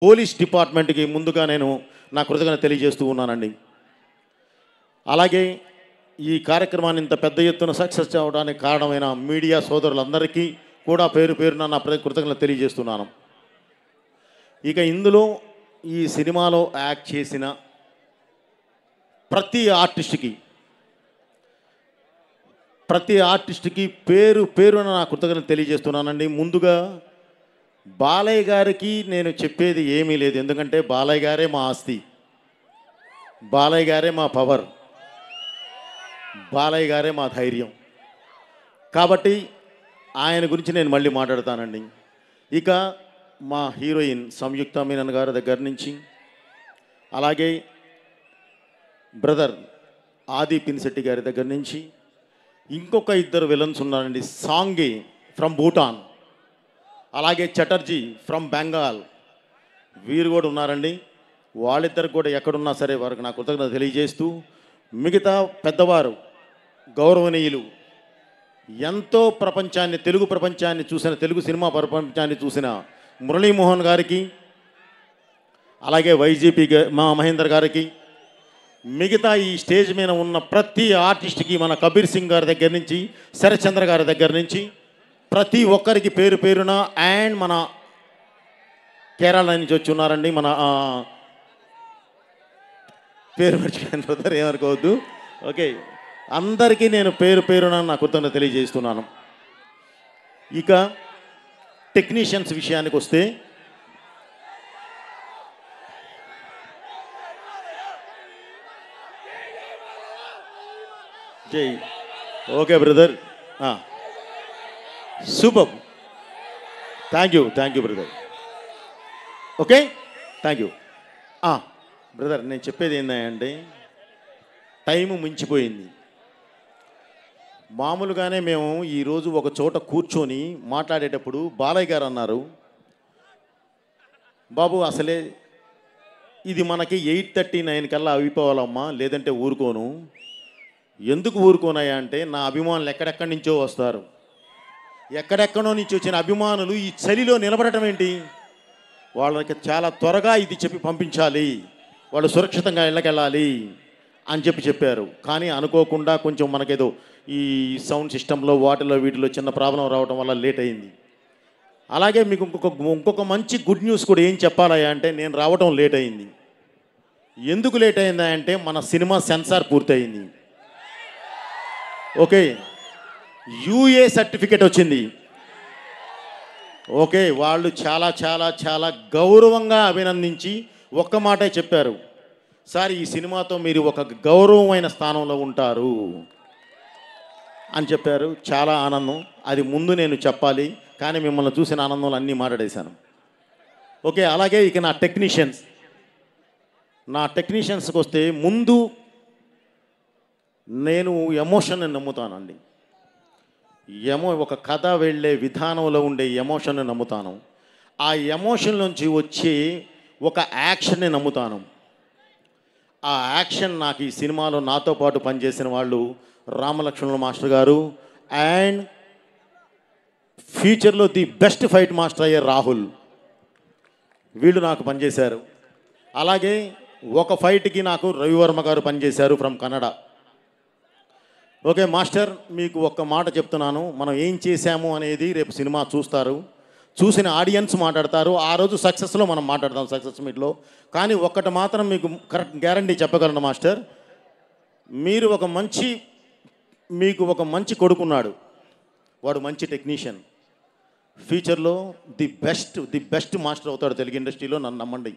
Police డిపార్ట్మెంట్కి ముందుగా నేను నా కృతజ్ఞత తెలియజేస్తూ ఉన్నానండి. అలాగే ఈ కార్యక్రమాన్ని ఇంత పెద్ద ఎత్తున సక్సెస్ అవ్వడానికి కారణమైన మీడియా సోదరులందరికీ కూడా పేరు పేరున నా కృతజ్ఞత తెలియజేస్తున్నాను. ఇక ఇందులో ఈ సినిమాలో యాక్ట్ చేసిన ప్రతి ఆర్టిస్ట్కి పేరు పేరున నా కృతజ్ఞత తెలియజేస్తున్నానండి. ముందుగా బాలయ్య గారికి నేను చెప్పేది ఏమీ లేదు, ఎందుకంటే బాలయ్య గారే మా ఆస్తి, బాలయ్య గారే మా పవర్, బాలయ్య గారే మా ధైర్యం. కాబట్టి ఆయన గురించి నేను మళ్ళీ మాట్లాడతానండి. ఇక మా హీరోయిన్ సంయుక్త మీనన్ గారి దగ్గర నుంచి, అలాగే బ్రదర్ ఆది పినిశెట్టి గారి దగ్గర నుంచి, ఇంకొక ఇద్దరు విలన్స్ ఉన్నారండి, సాంగి ఫ్రమ్ భూటాన్, అలాగే చటర్జీ ఫ్రమ్ బెంగాల్, వీరు కూడా ఉన్నారండి. వాళ్ళిద్దరు కూడా ఎక్కడున్నా సరే వారికి నా కృతజ్ఞత తెలియజేస్తూ, మిగతా పెద్దవారు గౌరవనీయులు, ఎంతో ప్రపంచాన్ని, తెలుగు ప్రపంచాన్ని చూసిన, తెలుగు సినిమా ప్రపంచాన్ని చూసిన మురళీమోహన్ గారికి, అలాగే వైజీపీ మా మహేందర్ గారికి, మిగతా ఈ స్టేజ్ మీద ఉన్న ప్రతి ఆర్టిస్ట్కి, మన కబీర్ సింగ్ గారి దగ్గర నుంచి శరత్చంద్ర గారి దగ్గర నుంచి ప్రతి ఒక్కరికి పేరు పేరున, అండ్ మన కేరళ నుంచి వచ్చి ఉన్నారండి, మన పేరు మర్చిపోయాను బ్రదర్, ఏమనుకోవద్దు. ఓకే, అందరికీ నేను పేరు పేరున నా కృతజ్ఞత తెలియజేస్తున్నాను. ఇక టెక్నీషియన్స్ విషయానికి వస్తే, జై okay brother, super, thank you brother. Okay, thank you brother. నేను చెప్పేది ఏంటంటే, టైము మించిపోయింది. మామూలుగానే మేము ఈరోజు ఒక చోట కూర్చొని మాట్లాడేటప్పుడు బాలయ్య గారు అన్నారు, బాబు అసలే ఇది మనకి 8:39 కల్లా అయిపోవాలమ్మా, లేదంటే ఊరుకోను. ఎందుకు ఊరుకోనాయా అంటే, నా అభిమానులు ఎక్కడెక్కడి నుంచో వస్తారు, ఎక్కడెక్కడో నుంచి వచ్చిన అభిమానులు ఈ చలిలో నిలబడటం ఏంటి, వాళ్ళకి చాలా త్వరగా ఇది చెప్పి పంపించాలి, వాళ్ళు సురక్షితంగా ఇళ్ళకెళ్ళాలి అని చెప్పారు. కానీ అనుకోకుండా కొంచెం మనకేదో ఈ సౌండ్ సిస్టంలో వాటిలో వీటిలో చిన్న ప్రాబ్లం రావడం వల్ల లేట్ అయింది. అలాగే మీకు ఇంకొక మంచి గుడ్ న్యూస్ కూడా ఏం చెప్పాలా అంటే, నేను రావడం లేట్ అయింది. ఎందుకు లేట్ అయిందా అంటే, మన సినిమా సెన్సార్ పూర్తయింది. ఓకే, యూఏ సర్టిఫికేట్ వచ్చింది. ఓకే, వాళ్ళు చాలా చాలా చాలా గౌరవంగా అభినందించి ఒక్క మాటే చెప్పారు, సార్ ఈ సినిమాతో మీరు ఒక గౌరవమైన స్థానంలో ఉంటారు అని చెప్పారు. చాలా ఆనందం. అది ముందు నేను చెప్పాలి, కానీ మిమ్మల్ని చూసిన ఆనందంలో అన్నీ మాట్లాడేశాను. ఓకే, అలాగే ఇక నా టెక్నీషియన్స్కి వస్తే, ముందు నేను ఎమోషన్ని నమ్ముతానండి. ఒక కథ వెళ్ళే విధానంలో ఉండే ఎమోషన్ని నమ్ముతాను. ఆ ఎమోషన్ నుంచి వచ్చే ఒక యాక్షన్ని నమ్ముతాను. ఆ యాక్షన్ నాకు ఈ సినిమాలో నాతో పాటు పనిచేసిన వాళ్ళు రామలక్ష్మణుల మాస్టర్ గారు, అండ్ ఫ్యూచర్లో ది బెస్ట్ ఫైట్ మాస్టర్ అయ్యే రాహుల్, వీళ్ళు నాకు పనిచేశారు. అలాగే ఒక ఫైట్కి నాకు రవివర్మ గారు పనిచేశారు ఫ్రమ్ కన్నడ. ఓకే మాస్టర్, మీకు ఒక్క మాట చెప్తున్నాను, మనం ఏం చేశాము అనేది రేపు సినిమా చూస్తారు, చూసిన ఆడియన్స్ మాట్లాడతారు. ఆ రోజు సక్సెస్లో మనం మాట్లాడతాం, సక్సెస్ మీట్లో. కానీ ఒక్కటి మాత్రం మీకు కరెక్ట్ గ్యారంటీ చెప్పగలను మాస్టర్, మీకు ఒక మంచి కొడుకున్నాడు, వాడు మంచి టెక్నీషియన్, ఫ్యూచర్లో ది బెస్ట్ మాస్టర్ అవుతాడు తెలుగు ఇండస్ట్రీలో, నన్ను నమ్మండి.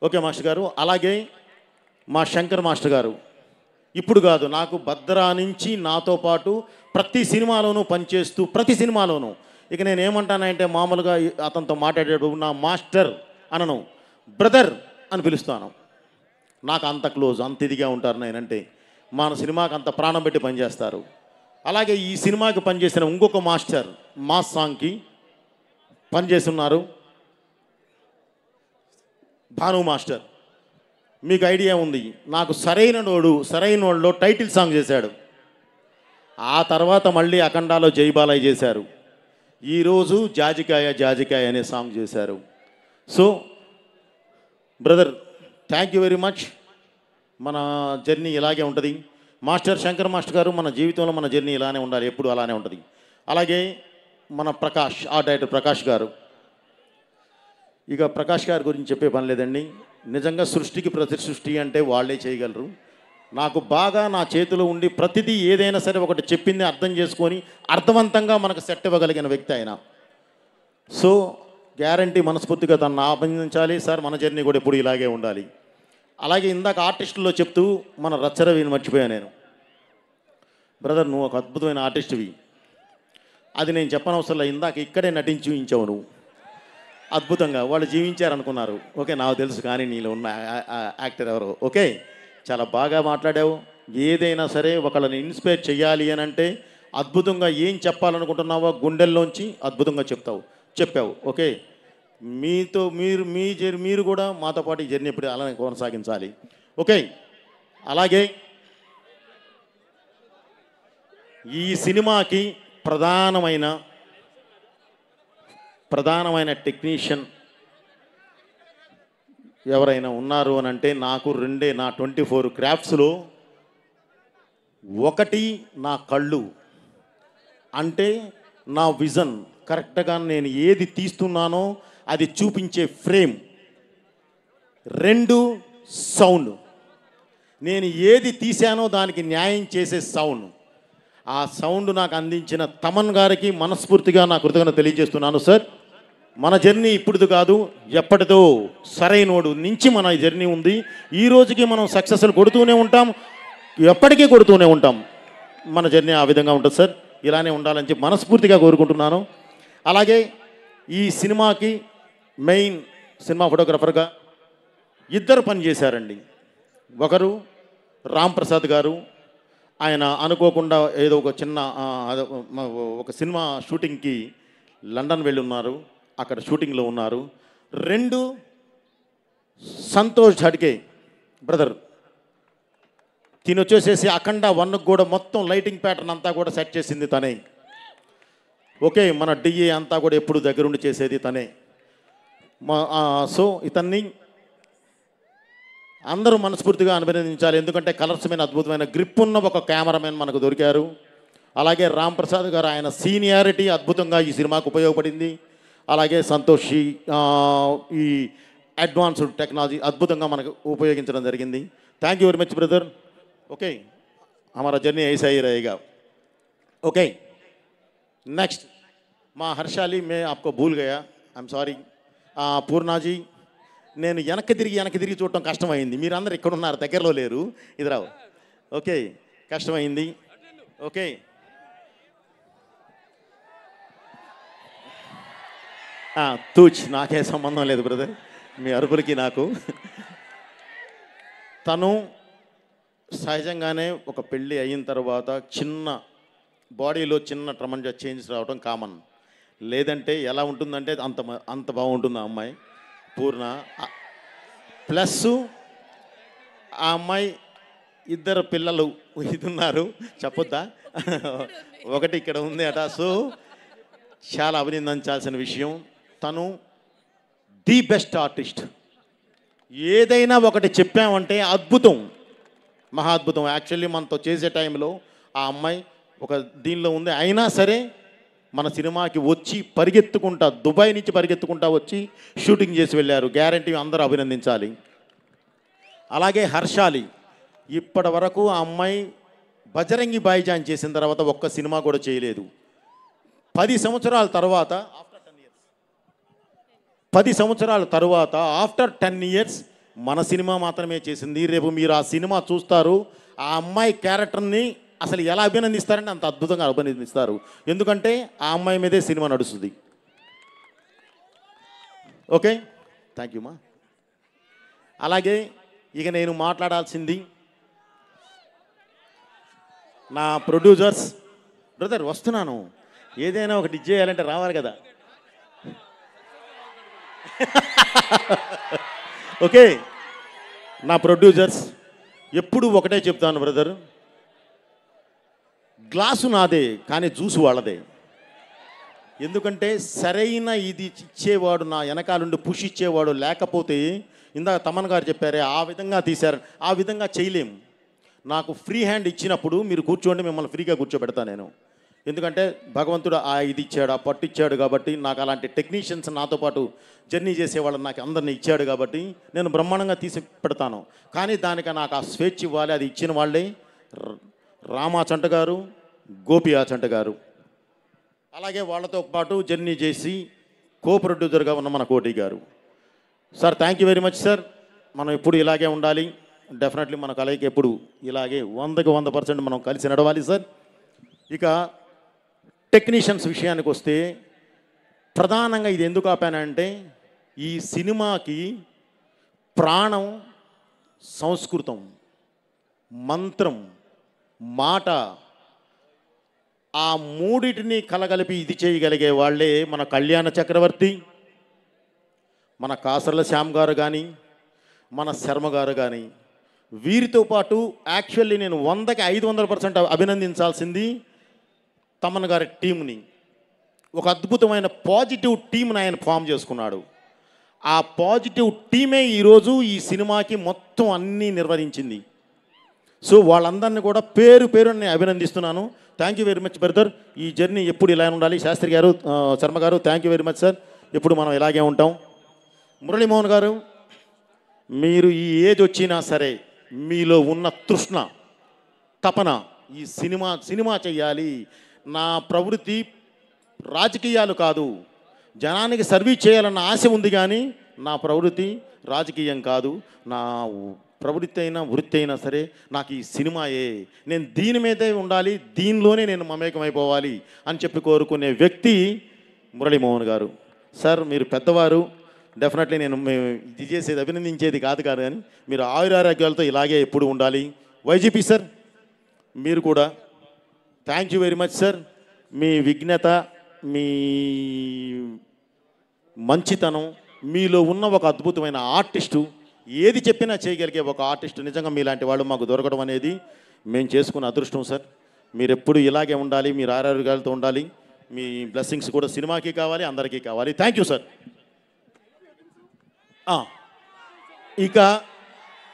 ఓకే మాస్టర్ గారు. అలాగే మా శంకర్ మాస్టర్ గారు, ఇప్పుడు కాదు, నాకు భద్రా నుంచి నాతో పాటు ప్రతి సినిమాలోనూ పనిచేస్తూ, ప్రతి సినిమాలోనూ, ఇక నేను ఏమంటానంటే, మామూలుగా అతనితో మాట్లాడేటప్పుడు నా మాస్టర్ అనను, బ్రదర్ అని పిలుస్తాను. నాకు అంత క్లోజ్, అంత ఇదిగా ఉంటారు నేనంటే. మన సినిమాకి అంత ప్రాణం పెట్టి పనిచేస్తారు. అలాగే ఈ సినిమాకి పనిచేసిన ఇంకొక మాస్టర్ మాస్ సాంగ్కి పనిచేస్తున్నారు, భాను మాస్టర్. మీకు ఐడియా ఉంది, నాకు సరైన వాళ్ళలో టైటిల్ సాంగ్ చేశాడు. ఆ తర్వాత మళ్ళీ అఖండాలో జై బాలయ్య చేశారు. ఈరోజు జాజికాయ జాజికాయ అనే సాంగ్ చేశారు. So brother, thank you very much. మన జర్నీ ఇలాగే ఉంటుంది. మాస్టర్ శంకర్ మాస్టర్ గారు, మన జీవితంలో మన జర్నీ ఇలానే ఉండాలి, ఎప్పుడు అలానే ఉంటుంది. అలాగే మన ప్రకాష్, ఆర్ట్ డైరెక్టర్ ప్రకాష్ గారు. ఇక ప్రకాష్ గారి గురించి చెప్పే పని లేదండి. నిజంగా సృష్టికి ప్రతి సృష్టి అంటే వాళ్ళే చేయగలరు. నాకు బాగా నా చేతిలో ఉండి ప్రతిదీ ఏదైనా సరే ఒకటి చెప్పింది అర్థం చేసుకొని అర్థవంతంగా మనకు సెట్ ఇవ్వగలిగిన వ్యక్తి ఆయన. సో గ్యారంటీ మనస్ఫూర్తిగా తనను అభినందించాలి. సార్, మన జర్నీ కూడా ఎప్పుడు ఇలాగే ఉండాలి. అలాగే ఇందాక ఆర్టిస్టుల్లో చెప్తూ మన రచ్చరవిని మర్చిపోయాను నేను. బ్రదర్, నువ్వు ఒక అద్భుతమైన ఆర్టిస్ట్వి. అది నేను చెప్పనవసరంలో, ఇందాక ఇక్కడే నటించి చూపించావు నువ్వు అద్భుతంగా. వాళ్ళు జీవించారనుకున్నారు. ఓకే, నాకు తెలుసు, కానీ నీలో ఉన్న యాక్టర్ ఎవరో. ఓకే, చాలా బాగా మాట్లాడావు. ఏదైనా సరే ఒకళ్ళని ఇన్స్పైర్ చేయాలి అని అంటే అద్భుతంగా ఏం చెప్పాలనుకుంటున్నావో గుండెల్లోంచి అద్భుతంగా చెప్పావు. ఓకే, మీతో మీరు కూడా మాతో పాటు ఈ జర్నీ ఎప్పుడు అలానే కొనసాగించాలి. ఓకే, అలాగే ఈ సినిమాకి ప్రధానమైన టెక్నీషియన్ ఎవరైనా ఉన్నారు అని అంటే నాకు రెండే. నా 24 క్రాఫ్ట్స్లో ఒకటి నా కళ్ళు, అంటే నా విజన్ కరెక్ట్గా నేను ఏది తీస్తున్నానో అది చూపించే ఫ్రేమ్. 2 సౌండ్, నేను ఏది తీశానో దానికి న్యాయం చేసే సౌండ్. ఆ సౌండ్ నాకు అందించిన తమన్ గారికి మనస్ఫూర్తిగా నా కృతజ్ఞత తెలియజేస్తున్నాను. సార్, మన జర్నీ ఇప్పుడుది కాదు, ఎప్పటిదో సరైనోడు నుంచి మన జర్నీ ఉంది. ఈ రోజుకి మనం సక్సెస్లు కొడుతూనే ఉంటాం, ఎప్పటికీ కొడుతూనే ఉంటాం. మన జర్నీ ఆ విధంగా ఉంటుంది సార్. ఇలానే ఉండాలని చెప్పి మనస్ఫూర్తిగా కోరుకుంటున్నాను. అలాగే ఈ సినిమాకి మెయిన్ సినిమా ఫోటోగ్రఫర్గా ఇద్దరు పనిచేశారండి. ఒకరు రామ్ ప్రసాద్ గారు, ఆయన అనుకోకుండా ఏదో ఒక చిన్న ఒక సినిమా షూటింగ్కి లండన్ వెళ్ళి ఉన్నారు, అక్కడ షూటింగ్లో ఉన్నారు. 2 సంతోష్ ఝడ్కే బ్రదర్, తినొచ్చేసేసి అఖండ 1కు కూడా మొత్తం లైటింగ్ ప్యాటర్న్ అంతా కూడా సెట్ చేసింది తనే. ఓకే, మన డిఏ అంతా కూడా ఎప్పుడు దగ్గరుండి చేసేది తనే. సో ఇతన్ని అందరూ మనస్ఫూర్తిగా అభినందించాలి. ఎందుకంటే కలర్స్ మీద అద్భుతమైన గ్రిప్ ఉన్న ఒక కెమెరామెన్ మనకు దొరికారు. అలాగే రామ్ ప్రసాద్ గారు, ఆయన సీనియారిటీ అద్భుతంగా ఈ సినిమాకు ఉపయోగపడింది. అలాగే సంతోషి ఈ అడ్వాన్స్డ్ టెక్నాలజీ అద్భుతంగా మనకు ఉపయోగించడం జరిగింది. Thank you very much brother. Okay, हमारा जर्नी ऐसा ही रहेगा. ओके, नेक्स्ट మా హర్షాలి, మే आपको భూల్ గయా, ఐఎమ్ సారీ. పూర్ణాజీ, నేను వెనక్కి తిరిగి చూడటం కష్టమైంది. మీరందరూ ఇక్కడ ఉన్నారు, దగ్గరలో లేరు, ఇదిరావు. ఓకే, కష్టమైంది. ఓకే, తూచ్, నాకే సంబంధం లేదు బ్రదర్ మీ అరుపులకి నాకు. తను సహజంగానే ఒక పెళ్ళి అయిన తర్వాత చిన్న బాడీలో చిన్న ట్రమంజా చేంజెస్ రావడం కామన్. లేదంటే ఎలా ఉంటుందంటే అంత బాగుంటుంది ఆ అమ్మాయి పూర్ణ. ప్లస్ ఆ అమ్మాయి ఇద్దరు పిల్లలు ఇది ఉన్నారు, చెప్పొద్దా, ఒకటి ఇక్కడ ఉంది అట. సో చాలా అభినందించాల్సిన విషయం. తను ది బెస్ట్ ఆర్టిస్ట్. ఏదైనా ఒకటి చెప్పామంటే అద్భుతం, మహా అద్భుతం. యాక్చువల్లీ మనతో చేసే టైంలో ఆ అమ్మాయి ఒక దీనిలో ఉంది, అయినా సరే మన సినిమాకి వచ్చి పరిగెత్తుకుంటా, దుబాయ్ నుంచి పరిగెత్తుకుంటా వచ్చి షూటింగ్ చేసి వెళ్ళారు. గ్యారంటీ అందరూ అభినందించాలి. అలాగే హర్షాలి, ఇప్పటి వరకు ఆ అమ్మాయి బజరంగి భాయిజాన్ చేసిన తర్వాత ఒక్క సినిమా కూడా చేయలేదు. 10 సంవత్సరాల తర్వాత ఆఫ్టర్ 10 ఇయర్స్ మన సినిమా మాత్రమే చేసింది. రేపు మీరు ఆ సినిమా చూస్తారు, ఆ అమ్మాయి క్యారెక్టర్ని అసలు ఎలా అభినందిస్తారంటే అంత అద్భుతంగా అభినందిస్తారు. ఎందుకంటే ఆ అమ్మాయి మీదే సినిమా నడుస్తుంది. ఓకే, థ్యాంక్ యూ మా. అలాగే ఇక నేను మాట్లాడాల్సింది నా ప్రొడ్యూసర్స్. బ్రదర్ వస్తున్నాను, ఏదైనా ఒకటి ఇచ్చేయాలంటే రావాలి కదా. ఓకే, నా ప్రొడ్యూసర్స్ ఎప్పుడు ఒకటే చెప్తాను బ్రదర్, గ్లాసు నాదే కానీ జ్యూసు వాళ్ళదే. ఎందుకంటే సరైన ఇది ఇచ్చేవాడు, నా వెనకాలండి పుష్ ఇచ్చేవాడు లేకపోతే, ఇందాక తమన్ గారు చెప్పారే ఆ విధంగా తీశారు, ఆ విధంగా చేయలేము. నాకు ఫ్రీ హ్యాండ్ ఇచ్చినప్పుడు మీరు కూర్చోండి, మిమ్మల్ని ఫ్రీగా కూర్చోబెడతా నేను. ఎందుకంటే భగవంతుడు ఆ ఇది ఇచ్చాడు, ఆ పట్టు ఇచ్చాడు కాబట్టి, నాకు అలాంటి టెక్నీషియన్స్ నాతో పాటు జర్నీ చేసేవాళ్ళని నాకు అందరినీ ఇచ్చాడు కాబట్టి నేను బ్రహ్మాండంగా తీసి పెడతాను. కానీ దానికి నాకు ఆ స్వేచ్ఛ ఇవ్వాలి. అది ఇచ్చిన వాళ్ళే రామాచంట గారు, గోపి ఆచంట గారు. అలాగే వాళ్ళతో పాటు జర్నీ చేసి కో ప్రొడ్యూసర్గా ఉన్న మన కోటి గారు. Sir thank you very much sir. మనం ఎప్పుడు ఇలాగే ఉండాలి. డెఫినెట్లీ మన కలయిక ఎప్పుడు ఇలాగే 100కి 100% మనం కలిసి నడవాలి సార్. ఇక టెక్నీషియన్స్ విషయానికి వస్తే, ప్రధానంగా ఇది ఎందుకు ఆపానంటే, ఈ సినిమాకి ప్రాణం సంస్కృతం, మంత్రం, మాట, ఆ మూడిటిని కలగలిపి ఇది చేయగలిగే వాళ్ళే మన కళ్యాణ చక్రవర్తి, మన కాసర్ల శ్యామ్ గారు కానీ, మన శర్మ గారు కానీ. వీరితో పాటు యాక్చువల్లీ నేను 100కి 500% అభినందించాల్సింది తమన్ గారి టీంని. ఒక అద్భుతమైన పాజిటివ్ టీంని ఆయన ఫామ్ చేసుకున్నాడు. ఆ పాజిటివ్ టీమే ఈరోజు ఈ సినిమాకి మొత్తం అన్నీ నిర్వహించింది. సో వాళ్ళందరినీ కూడా పేరు పేరు నేను అభినందిస్తున్నాను. Thank you very much brother. ఈ జర్నీ ఎప్పుడు ఇలా ఉండాలి. శాస్త్రి గారు, శర్మ గారు, thank you very much sir. ఎప్పుడు మనం ఇలాగే ఉంటాం. మురళీమోహన్ గారు, మీరు ఈ ఏజ్ వచ్చినా సరే మీలో ఉన్న తృష్ణ, తపన, ఈ సినిమా చెయ్యాలి. నా ప్రవృత్తి రాజకీయాలు కాదు, జనానికి సర్వీస్ చేయాలన్న ఆశ ఉంది, కానీ నా ప్రవృత్తి రాజకీయం కాదు. నా ప్రవృత్తి అయినా వృత్తి అయినా సరే నాకు ఈ సినిమాయే, నేను దీని మీదే ఉండాలి, దీనిలోనే నేను మమేకమైపోవాలి అని చెప్పి కోరుకునే వ్యక్తి మురళీమోహన్ గారు. సార్ మీరు పెద్దవారు, డెఫినెట్లీ నేను ఇది చేసేది అభినందించేది కాదు కానీ మీరు ఆయురారోగ్యాలతో ఇలాగే ఎప్పుడు ఉండాలి. వైజీపీ సార్ మీరు కూడా thank you very much sir. మీ విఘ్నత, మీ మంచితనం, మీలో ఉన్న ఒక అద్భుతమైన ఆర్టిస్టు, ఏది చెప్పినా చేయగలిగే ఒక ఆర్టిస్టు, నిజంగా మీలాంటి వాళ్ళు మాకు దొరకడం అనేది మేము చేసుకున్న అదృష్టం సార్. మీరు ఎప్పుడు ఇలాగే ఉండాలి, మీరు ఆరోగ్యాలతో ఉండాలి. మీ బ్లెస్సింగ్స్ కూడా సినిమాకి కావాలి, అందరికీ కావాలి. Thank you sir. ఇక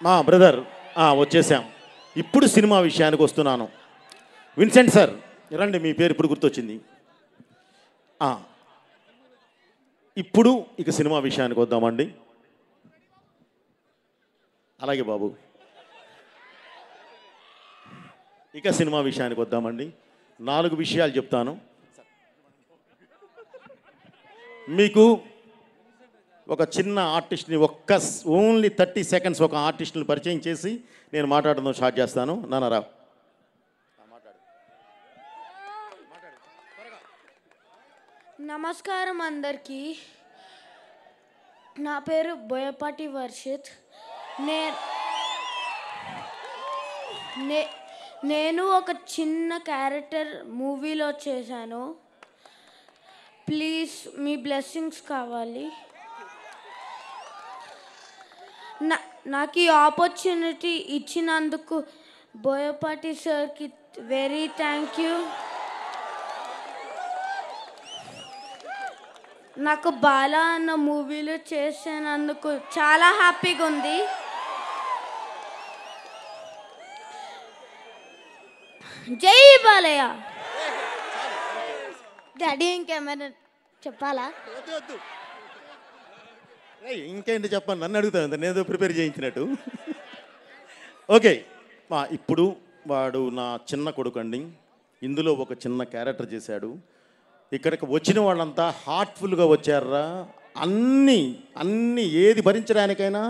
మా బ్రదర్ వచ్చేసాం. ఇప్పుడు సినిమా విషయానికి వస్తున్నాను. విన్సెంట్ సార్ రండి, మీ పేరు ఇప్పుడు గుర్తొచ్చింది. ఇప్పుడు ఇక సినిమా విషయానికి వద్దామండి. అలాగే బాబు, ఇక సినిమా విషయానికి వద్దామండి. 4 విషయాలు చెప్తాను మీకు. ఒక చిన్న ఆర్టిస్ట్ని ఓన్లీ 30 సెకండ్స్ ఒక ఆర్టిస్ట్ని పరిచయం చేసి నేను మాట్లాడడం స్టార్ట్ చేస్తాను. నాన్నరావు నమస్కారం అందరికీ. నా పేరు బోయపాటి వర్షిత్. నేను ఒక చిన్న క్యారెక్టర్ మూవీలో చేశాను. ప్లీజ్ మీ బ్లెస్సింగ్స్ కావాలి. నాకు ఈ ఆపర్చునిటీ ఇచ్చినందుకు బోయపాటి సార్కి వెరీ థ్యాంక్ యూ. నాకు బాలా అన్న మూవీలో చేసినందుకు చాలా హ్యాపీగా ఉంది. జై బాలయ్య. డాడీ ఇంకేమైనా చెప్పాలా? ఇంకేంటి చెప్పండి, నన్ను అడుగుతాను, నేను ప్రిపేర్ చేయించినట్టు. ఓకే, ఇప్పుడు వాడు నా చిన్న కొడుకు అండి. ఇందులో ఒక చిన్న క్యారెక్టర్ చేశాడు. ఇక్కడికి వచ్చిన వాళ్ళంతా హార్ట్ఫుల్గా వచ్చారా. అన్నీ ఏది భరించడానికైనా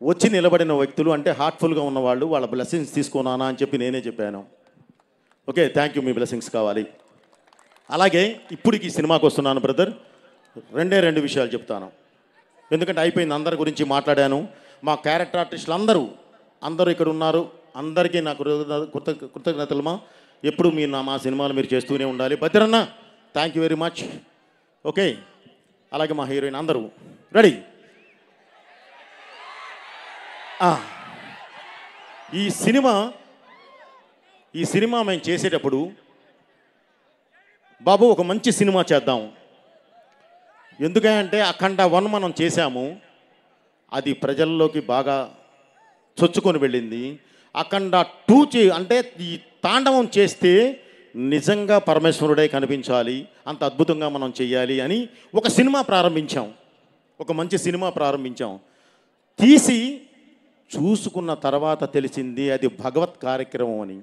వచ్చి నిలబడిన వ్యక్తులు అంటే హార్ట్ఫుల్గా ఉన్నవాళ్ళు. వాళ్ళ బ్లెస్సింగ్స్ తీసుకున్నానా అని చెప్పి నేనే చెప్పాను. Okay, thank you, me blessings కావాలి. అలాగే ఇప్పుడు ఈ సినిమాకి వస్తున్నాను బ్రదర్. 2 విషయాలు చెప్తాను, ఎందుకంటే అయిపోయింది, అందరి గురించి మాట్లాడాను. మా క్యారెక్టర్ ఆర్టిస్టులు అందరూ ఇక్కడ ఉన్నారు. అందరికీ నాకు కృతజ్ఞతలు. ఎప్పుడు మీరు మా సినిమాలు మీరు చేస్తూనే ఉండాలి. భద్రన్న thank you very much. Okay, అలాగే మా హీరోయిన్ అందరూ రెడీ. ఈ సినిమా మేము చేసేటప్పుడు బాబు ఒక మంచి సినిమా చేద్దాం. ఎందుకంటే అఖండ 1 మనం చేశాము, అది ప్రజల్లోకి బాగా చొచ్చుకొని వెళ్ళింది. అఖండ 2 అంటే ఈ తాండవం చేస్తే నిజంగా పరమేశ్వరుడే కనిపించాలి, అంత అద్భుతంగా మనం చేయాలి అని ఒక సినిమా ప్రారంభించాం. ఒక మంచి సినిమా ప్రారంభించాం. తీసి చూసుకున్న తర్వాత తెలిసింది అది భగవత్ కార్యక్రమం అని.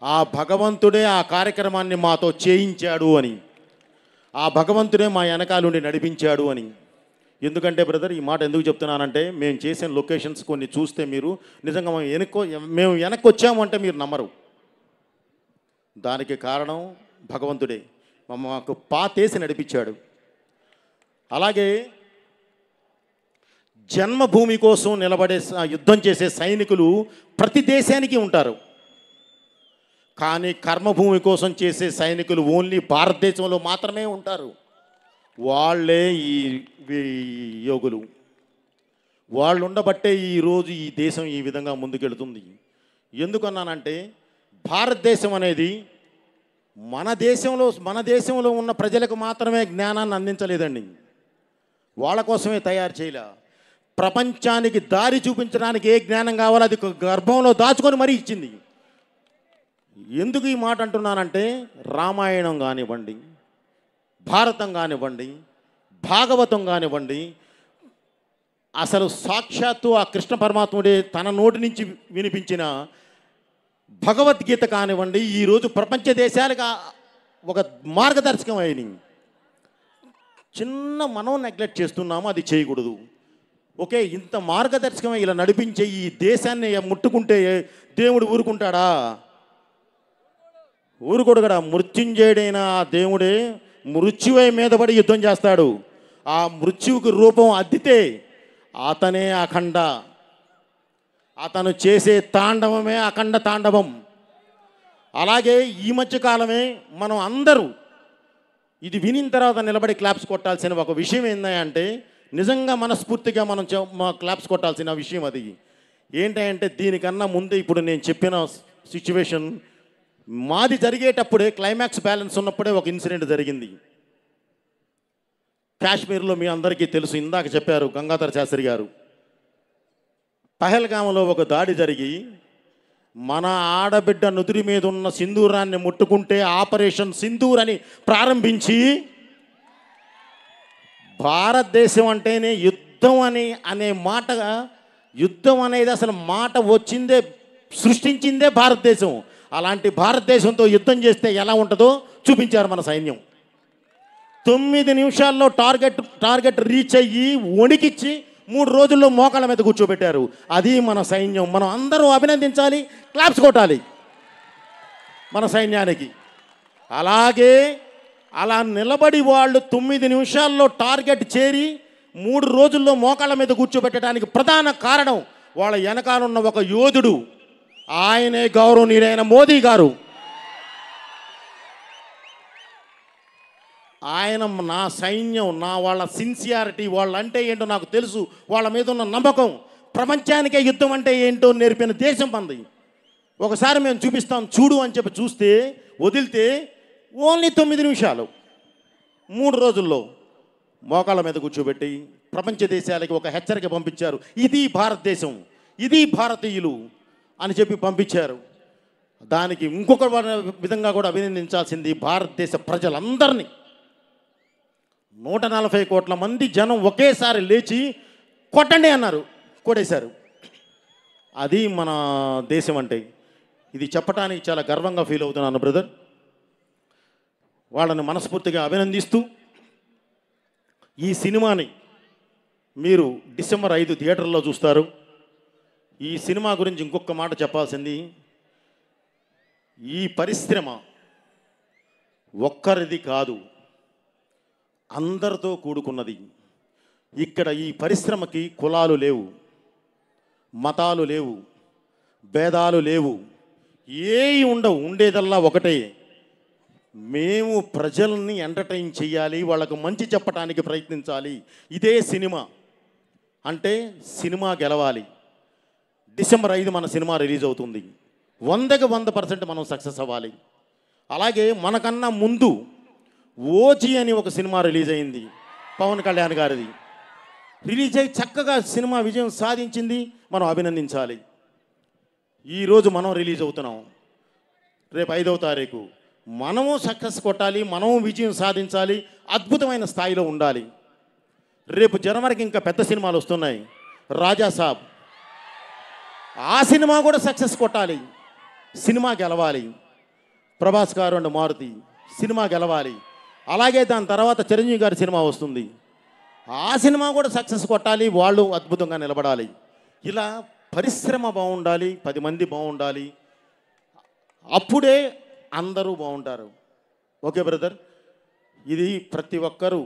ఆ భగవంతుడే ఆ కార్యక్రమాన్ని మాతో చేయించాడు అని, ఆ భగవంతుడే మా వెనకాలుండి నడిపించాడు అని. ఎందుకంటే బ్రదర్, ఈ మాట ఎందుకు చెప్తున్నానంటే, మేము చేసిన లొకేషన్స్ కొన్ని చూస్తే మీరు నిజంగా మేము వెనక్కి వచ్చాము అంటే మీరు నమ్మరు. దానికి కారణం భగవంతుడే మాకు పాతేసి నడిపించాడు. అలాగే జన్మభూమి కోసం నిలబడే యుద్ధం చేసే సైనికులు ప్రతి దేశానికి ఉంటారు, కానీ కర్మభూమి కోసం చేసే సైనికులు ఓన్లీ భారతదేశంలో మాత్రమే ఉంటారు. వాళ్ళే ఈ యోగులు. వాళ్ళు ఉండబట్టే ఈరోజు ఈ దేశం ఈ విధంగా ముందుకెళ్తుంది. ఎందుకన్నానంటే, భారతదేశం అనేది మన దేశంలో ఉన్న ప్రజలకు మాత్రమే జ్ఞానాన్ని అందించలేదండి, వాళ్ళ కోసమే తయారు చేయలే. ప్రపంచానికి దారి చూపించడానికి ఏ జ్ఞానం కావాలో అది గర్భంలో దాచుకొని మరీ ఇచ్చింది. ఎందుకు ఈ మాట అంటున్నానంటే, రామాయణం కానివ్వండి, భారతం కానివ్వండి, భాగవతం కానివ్వండి, అసలు సాక్షాత్తు ఆ కృష్ణ పరమాత్ముడే తన నోటి నుంచి వినిపించిన భగవద్గీత కానివ్వండి, ఈరోజు ప్రపంచ దేశాలకు ఒక మార్గదర్శకం అయినాయి. చిన్న మనం నెగ్లెక్ట్ చేస్తున్నాము, అది చేయకూడదు. ఓకే, ఇంత మార్గదర్శకం ఇలా నడిపించే ఈ దేశాన్ని ముట్టుకుంటే దేవుడు ఊరుకుంటాడా? ఊరుకోడు కదా. మృత్యుంజయుడైన ఆ దేవుడే మృత్యువై మీద పడి యుద్ధం చేస్తాడు. ఆ మృత్యువుకి రూపం అద్దితే అతనే అఖండ. అతను చేసే తాండవమే అఖండ తాండవం. అలాగే ఈ మధ్యకాలమే మనం అందరూ ఇది వినిన తర్వాత నిలబడి క్లాప్స్ కొట్టాల్సిన ఒక విషయం ఏంటంటే, నిజంగా మనస్ఫూర్తిగా మనం క్లాప్స్ కొట్టాల్సిన విషయం అది ఏంటంటే, దీనికన్నా ముందే ఇప్పుడు నేను చెప్పిన సిచ్యువేషన్ మాది జరిగేటప్పుడే, క్లైమాక్స్ బ్యాలెన్స్ ఉన్నప్పుడే ఒక ఇన్సిడెంట్ జరిగింది కాశ్మీర్లో. మీ అందరికీ తెలుసు, ఇందాక చెప్పారు గంగాధర శాస్త్రి గారు. పహల్గామ్లో ఒక దాడి జరిగి మన ఆడబిడ్డ నుదురి మీద ఉన్న సింధూరాన్ని ముట్టుకుంటే ఆపరేషన్ సింధూర్ అని ప్రారంభించి, భారతదేశం అంటేనే యుద్ధం అనే మాట, యుద్ధం అనేది అసలు మాట వచ్చిందే, సృష్టించిందే భారతదేశం. అలాంటి భారతదేశంతో యుద్ధం చేస్తే ఎలా ఉంటుందో చూపించారు మన సైన్యం. 9 నిమిషాల్లో టార్గెట్ రీచ్ అయ్యి వణికిచ్చి 3 రోజుల్లో మోకాళ్ళ మీద కూర్చోబెట్టారు. అది మన సైన్యం. మనం అందరూ అభినందించాలి, క్లాప్స్ కొట్టాలి మన సైన్యానికి. అలాగే అలా నిలబడి వాళ్ళు 9 నిమిషాల్లో టార్గెట్ చేరి 3 రోజుల్లో మోకాళ్ళ మీద కూర్చోబెట్టడానికి ప్రధాన కారణం వాళ్ళ వెనకాలన్న ఒక యోధుడు, ఆయనే గౌరవనీయులైన మోదీ గారు. ఆయన నా సైన్యం, వాళ్ళ సిన్సియారిటీ, వాళ్ళంటే ఏంటో నాకు తెలుసు, వాళ్ళ మీద ఉన్న నమ్మకం, ప్రపంచానికే యుద్ధం అంటే ఏంటో నేర్పిన దేశం మంది. ఒకసారి మేము చూపిస్తాం చూడు అని చెప్పి చూస్తే వదిలితే ఓన్లీ 9 నిమిషాలు 3 రోజుల్లో మోకాళ్ళ మీద కూర్చోబెట్టి ప్రపంచ దేశాలకి ఒక హెచ్చరిక పంపించారు. ఇది భారతదేశం, ఇది భారతీయులు అని చెప్పి పంపించారు. దానికి ఇంకొక విధంగా కూడా అభినందించాల్సింది భారతదేశ ప్రజలందరినీ. 140 కోట్ల మంది జనం ఒకేసారి లేచి కొట్టండి అన్నారు, కొట్టేశారు. అది మన దేశం అంటే. ఇది చెప్పడానికి చాలా గర్వంగా ఫీల్ అవుతున్నాను బ్రదర్. వాళ్ళని మనస్ఫూర్తిగా అభినందిస్తూ, ఈ సినిమాని మీరు డిసెంబర్ 5 థియేటర్లో చూస్తారు. ఈ సినిమా గురించి ఇంకొక మాట చెప్పాల్సింది, ఈ పరిశ్రమ ఒక్కరిది కాదు, అందరితో కూడుకున్నది. ఇక్కడ ఈ పరిశ్రమకి కులాలు లేవు, మతాలు లేవు, భేదాలు లేవు, ఏవి ఉండవు. ఉండేదల్లా ఒకటే, మేము ప్రజల్ని ఎంటర్టైన్ చేయాలి, వాళ్ళకు మంచి చెప్పడానికి ప్రయత్నించాలి. ఇదే సినిమా అంటే. సినిమా గెలవాలి. డిసెంబర్ 5 మన సినిమా రిలీజ్ అవుతుంది. 100% మనం సక్సెస్ అవ్వాలి. అలాగే మనకన్నా ముందు ఓజీ అని ఒక సినిమా రిలీజ్ అయింది, పవన్ కళ్యాణ్ గారిది. రిలీజ్ అయ్యి చక్కగా సినిమా విజయం సాధించింది, మనం అభినందించాలి. ఈరోజు మనం రిలీజ్ అవుతున్నాం, రేపు 5వ తారీఖు మనము సక్సెస్ కొట్టాలి, మనము విజయం సాధించాలి, అద్భుతమైన స్థాయిలో ఉండాలి. రేపు జనవరికి ఇంకా పెద్ద సినిమాలు వస్తున్నాయి. రాజా సాబ్, ఆ సినిమా కూడా సక్సెస్ కొట్టాలి, సినిమా గెలవాలి. ప్రభాస్ గారు అండ్ మారుతి సినిమా గెలవాలి. అలాగే దాని తర్వాత చిరంజీవి గారి సినిమా వస్తుంది, ఆ సినిమా కూడా సక్సెస్ కొట్టాలి, వాళ్ళు అద్భుతంగా నిలబడాలి. ఇలా పరిశ్రమ బాగుండాలి, 10 మంది బాగుండాలి, అప్పుడే అందరూ బాగుంటారు. ఓకే బ్రదర్, ఇది ప్రతి ఒక్కరూ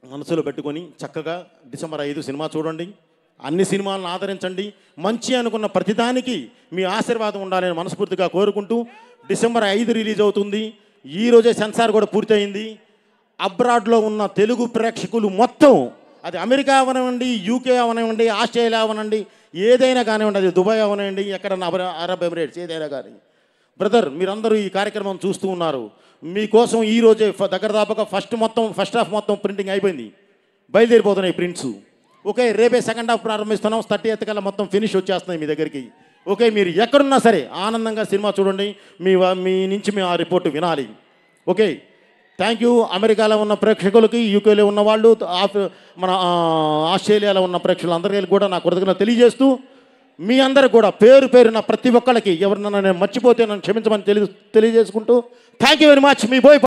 మనసులో పెట్టుకొని చక్కగా డిసెంబర్ 5 సినిమా చూడండి, అన్ని సినిమాలను ఆదరించండి. మంచి అనుకున్న ప్రతిదానికి మీ ఆశీర్వాదం ఉండాలని మనస్ఫూర్తిగా కోరుకుంటూ, డిసెంబర్ 5 రిలీజ్ అవుతుంది. ఈరోజే సెన్సార్ కూడా పూర్తయింది. అబ్రాడ్లో ఉన్న తెలుగు ప్రేక్షకులు మొత్తం, అది అమెరికా అవనివ్వండి, యూకే అవనివ్వండి, ఆస్ట్రేలియా అవనండి, ఏదైనా కానివ్వండి, అది దుబాయ్ అవనివ్వండి, ఎక్కడన్నా అరబ్ ఎమిరేట్స్ ఏదైనా కానీ, బ్రదర్ మీరందరూ ఈ కార్యక్రమం చూస్తూ ఉన్నారు. మీకోసం ఈరోజే దగ్గర దాపగా ఫస్ట్ హాఫ్ మొత్తం ప్రింటింగ్ అయిపోయింది, బయలుదేరిపోతున్నాయి ప్రింట్స్. ఓకే, రేపే సెకండ్ హాఫ్ ప్రారంభిస్తున్నాం, 30th కల్లా మొత్తం ఫినిష్ వచ్చేస్తున్నాయి మీ దగ్గరికి. ఓకే, మీరు ఎక్కడున్నా సరే ఆనందంగా సినిమా చూడండి, మీ నుంచి మేము ఆ రిపోర్ట్ వినాలి. Okay, thank you. అమెరికాలో ఉన్న ప్రేక్షకులకి, యూకేలో ఉన్న వాళ్ళు, మన ఆస్ట్రేలియాలో ఉన్న ప్రేక్షకులందరికీ కూడా నా కృతజ్ఞతలు తెలియజేస్తూ, మీ అందరికి కూడా పేరు పేరున ప్రతి ఒక్కళ్ళకి ఎవరినైనా నేను మర్చిపోతే నన్ను క్షమించమని తెలియజేసుకుంటూ, థ్యాంక్ యూ వెరీ మచ్. మీ బోయ్